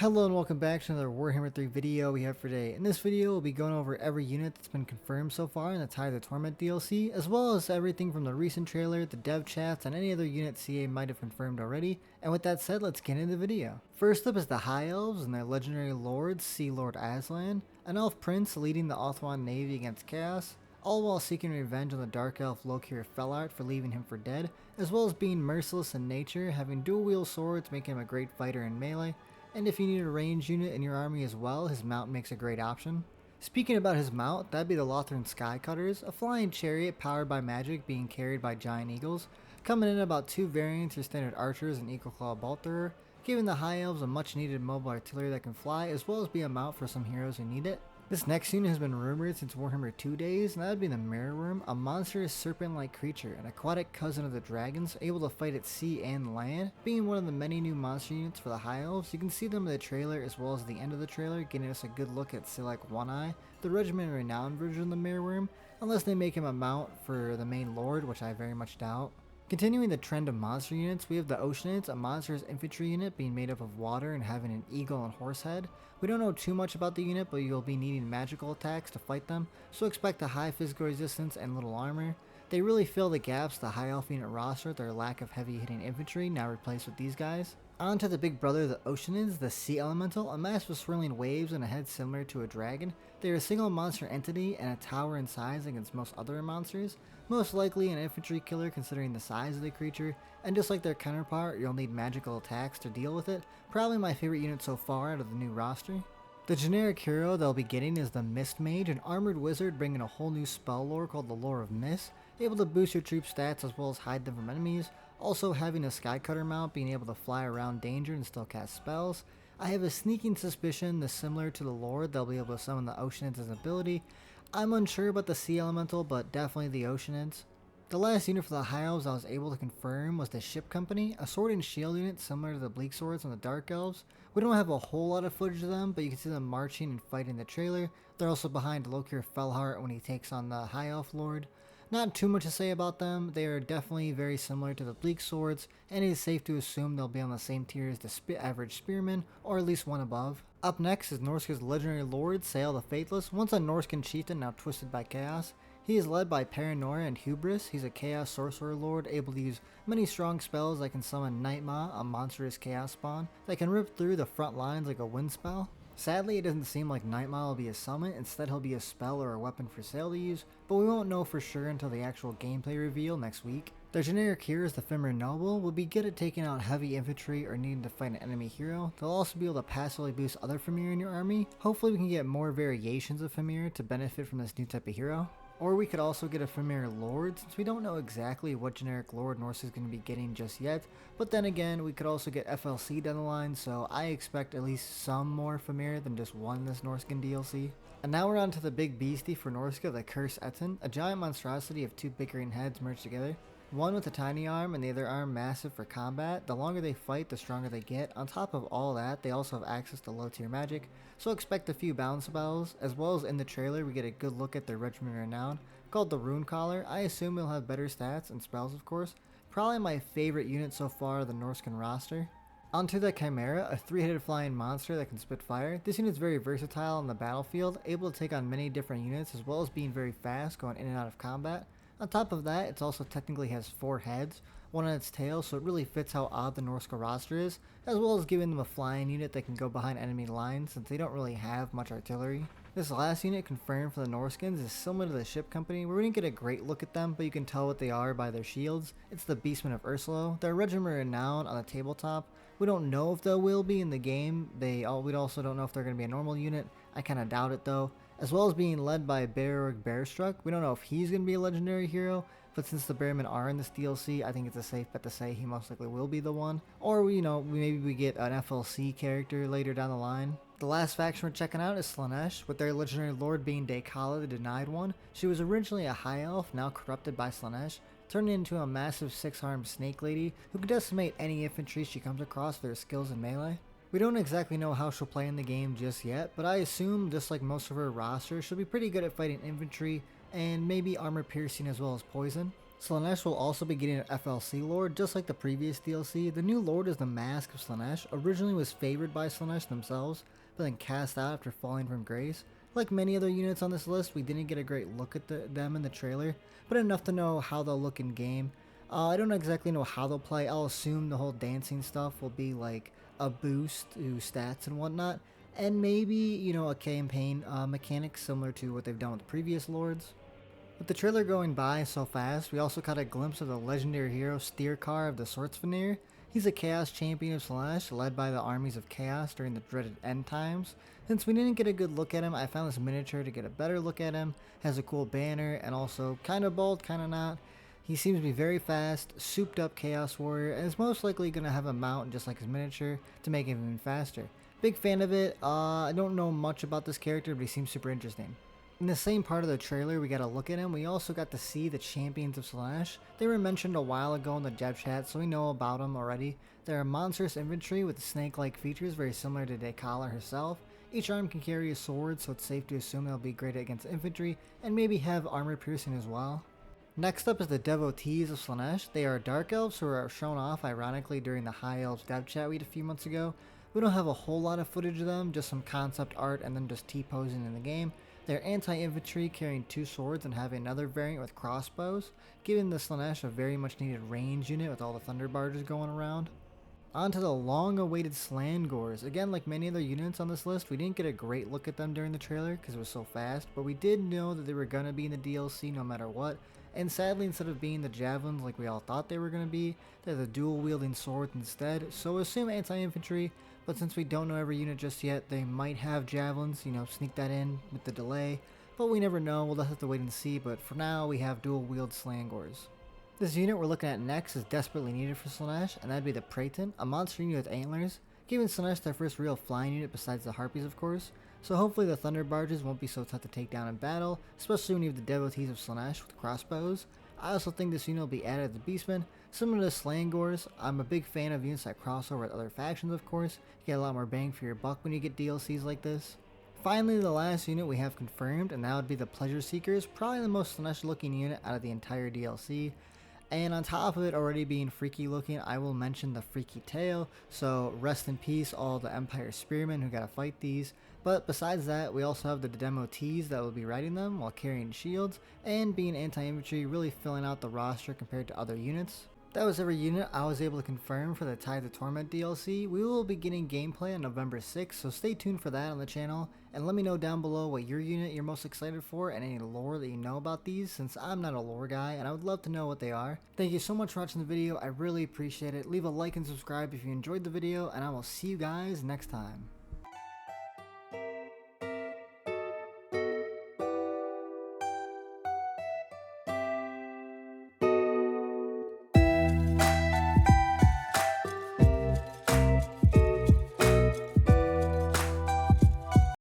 Hello and welcome back to another Warhammer 3 video we have for today. In this video, we'll be going over every unit that's been confirmed so far in the Tide of the Torment DLC, as well as everything from the recent trailer, the dev chats, and any other unit CA might have confirmed already. And with that said, let's get into the video. First up is the High Elves and their legendary lord, Sea Lord Aslan, an elf prince leading the Othwan navy against Chaos, all while seeking revenge on the Dark Elf Lokir Felart for leaving him for dead, as well as being merciless in nature, having dual-wield swords making him a great fighter in melee. And if you need a ranged unit in your army as well, his mount makes a great option. Speaking about his mount, that'd be the Lothran Skycutters, a flying chariot powered by magic being carried by giant eagles, coming in about 2 variants for standard archers and Eagle Claw Bolt Thrower, giving the High Elves a much needed mobile artillery that can fly, as well as be a mount for some heroes who need it. This next unit has been rumored since Warhammer 2 days, and that would be the Mirror Worm, a monstrous serpent-like creature, an aquatic cousin of the dragons, able to fight at sea and land. Being one of the many new monster units for the High Elves, you can see them in the trailer as well as the end of the trailer, getting us a good look at Silek One Eye, the Regiment Renowned version of the Mirror Worm, unless they make him a mount for the main lord, which I very much doubt. Continuing the trend of monster units, we have the Oceanids, a monstrous infantry unit being made up of water and having an eagle and horse head. We don't know too much about the unit, but you'll be needing magical attacks to fight them, so expect a high physical resistance and little armor. They really fill the gaps the high elf unit roster with their lack of heavy hitting infantry, now replaced with these guys. On to the big brother of the Oceanids, the Sea Elemental, a mass with swirling waves and a head similar to a dragon. They are a single monster entity and a tower in size against most other monsters, most likely an infantry killer considering the size of the creature, and just like their counterpart, you'll need magical attacks to deal with it. Probably my favorite unit so far out of the new roster. The generic hero they'll be getting is the Mist Mage, an armored wizard bringing a whole new spell lore called the Lore of Mist, able to boost your troops' stats as well as hide them from enemies, also having a Skycutter mount being able to fly around danger and still cast spells. I have a sneaking suspicion this similar to the Lord, they'll be able to summon the Oceanids as an ability. I'm unsure about the Sea Elemental, but definitely the Oceanids. The last unit for the High Elves I was able to confirm was the Ship Company, a sword and shield unit similar to the Bleak Swords on the Dark Elves. We don't have a whole lot of footage of them, but you can see them marching and fighting in the trailer. They're also behind Lokir Felhart when he takes on the High Elf Lord. Not too much to say about them, they are definitely very similar to the Bleak Swords, and it is safe to assume they'll be on the same tier as the average Spearman, or at least one above. Up next is Norsca's legendary lord, Sail the Faithless, once a Norscan chieftain now twisted by chaos. He is led by Paranoia and Hubris. He's a Chaos Sorcerer Lord, able to use many strong spells that can summon Nightmaw, a monstrous Chaos spawn, that can rip through the front lines like a wind spell. Sadly, it doesn't seem like Nightmaw will be a summon, instead he'll be a spell or a weapon for Sail to use, but we won't know for sure until the actual gameplay reveal next week. Their generic heroes, the Fimir Noble, will be good at taking out heavy infantry or needing to fight an enemy hero. They'll also be able to passively boost other Fimir in your army. Hopefully we can get more variations of Fimir to benefit from this new type of hero. Or we could also get a Fimir Lord, since we don't know exactly what generic Lord Norse is going to be getting just yet, but then again, we could also get FLC down the line, so I expect at least some more Fimir than just one in this Norscan DLC. And now we're on to the big beastie for Norsca, the Curse Etten, a giant monstrosity of 2 bickering heads merged together. One with a tiny arm and the other arm massive for combat. The longer they fight, the stronger they get. On top of all that, they also have access to low tier magic, so expect a few balance spells, as well as in the trailer we get a good look at their Regiment Renowned, called the Rune Collar. I assume it'll have better stats and spells of course. Probably my favorite unit so far of the Norscan roster. Onto the Chimera, a 3-headed flying monster that can spit fire. This unit is very versatile on the battlefield, able to take on many different units as well as being very fast going in and out of combat. On top of that, it also technically has 4 heads, one on its tail, so it really fits how odd the Norsca roster is, as well as giving them a flying unit that can go behind enemy lines since they don't really have much artillery. This last unit confirmed for the Norscans is similar to the Ship Company. We didn't get a great look at them, but you can tell what they are by their shields. It's the Beastmen of Ursula. They're Regiment Renowned on the tabletop. We don't know if they will be in the game. We also don't know if they're going to be a normal unit. I kind of doubt it though. As well as being led by Beorg Bearstruck. We don't know if he's going to be a legendary hero, but since the Bearmen are in this DLC, I think it's a safe bet to say he most likely will be the one. Or, maybe we get an FLC character later down the line. The last faction we're checking out is Slaanesh, with their legendary lord being Daekala, the Denied One. She was originally a high elf, now corrupted by Slaanesh, turning into a massive 6-armed snake lady who can decimate any infantry she comes across with her skills in melee. We don't exactly know how she'll play in the game just yet, but I assume, just like most of her roster, she'll be pretty good at fighting infantry and maybe armor piercing as well as poison. Slaanesh will also be getting an FLC lord, just like the previous DLC. The new lord is the Mask of Slaanesh. Originally was favored by Slaanesh themselves, but then cast out after falling from grace. Like many other units on this list, we didn't get a great look at them in the trailer, but enough to know how they'll look in game. I don't exactly know how they'll play. I'll assume the whole dancing stuff will be like a boost to stats and whatnot, and maybe, you know, a campaign mechanic similar to what they've done with previous lords. With the trailer going by so fast, we also caught a glimpse of the legendary hero Steercar of the Swords Veneer. He's a Chaos Champion of Slaanesh, led by the armies of Chaos during the dreaded end times. Since we didn't get a good look at him, I found this miniature to get a better look at him. Has a cool banner, and also kinda bold, kinda not. He seems to be very fast, souped up Chaos Warrior, and is most likely going to have a mount just like his miniature to make him even faster. Big fan of it. I don't know much about this character, but he seems super interesting. In the same part of the trailer we got a look at him, we also got to see the Champions of Slaanesh. They were mentioned a while ago in the dev chat, so we know about them already. They're monstrous infantry with snake-like features very similar to Dekala herself. Each arm can carry a sword, so it's safe to assume they'll be great against infantry, and maybe have armor piercing as well. Next up is the Devotees of Slaanesh. They are Dark Elves who are shown off ironically during the High Elves dev chat we had a few months ago. We don't have a whole lot of footage of them, just some concept art and then just T-posing in the game. They're anti-infantry, carrying 2 swords and having another variant with crossbows, giving the Slaanesh a very much needed range unit with all the thunder barges going around. On to the long-awaited Slangors. Again, like many other units on this list, we didn't get a great look at them during the trailer because it was so fast, but we did know that they were going to be in the DLC no matter what, and sadly instead of being the javelins like we all thought they were going to be, they're the dual-wielding swords instead, so assume anti-infantry, but since we don't know every unit just yet, they might have javelins, you know, sneak that in with the delay, but we never know, we'll just have to wait and see, but for now we have dual-wield Slangors. This unit we're looking at next is desperately needed for Slaanesh, and that'd be the Praeton, a monster unit with antlers, giving Slaanesh their first real flying unit besides the Harpies of course, so hopefully the Thunder Barges won't be so tough to take down in battle, especially when you have the Devotees of Slaanesh with crossbows. I also think this unit will be added to Beastmen, similar to Slangors. I'm a big fan of units that cross over with other factions of course, you get a lot more bang for your buck when you get DLCs like this. Finally, the last unit we have confirmed, and that would be the Pleasure Seekers, probably the most Slaanesh looking unit out of the entire DLC. And on top of it already being freaky looking, I will mention the freaky tail, so rest in peace all the Empire Spearmen who gotta fight these. But besides that, we also have the Devotees that will be riding them while carrying shields, and being anti-infantry, really filling out the roster compared to other units. That was every unit I was able to confirm for the Tide of Torment DLC. We will be getting gameplay on November 6th, so stay tuned for that on the channel, and let me know down below what your unit you're most excited for and any lore that you know about these, since I'm not a lore guy and I would love to know what they are. Thank you so much for watching the video, I really appreciate it. Leave a like and subscribe if you enjoyed the video, and I will see you guys next time.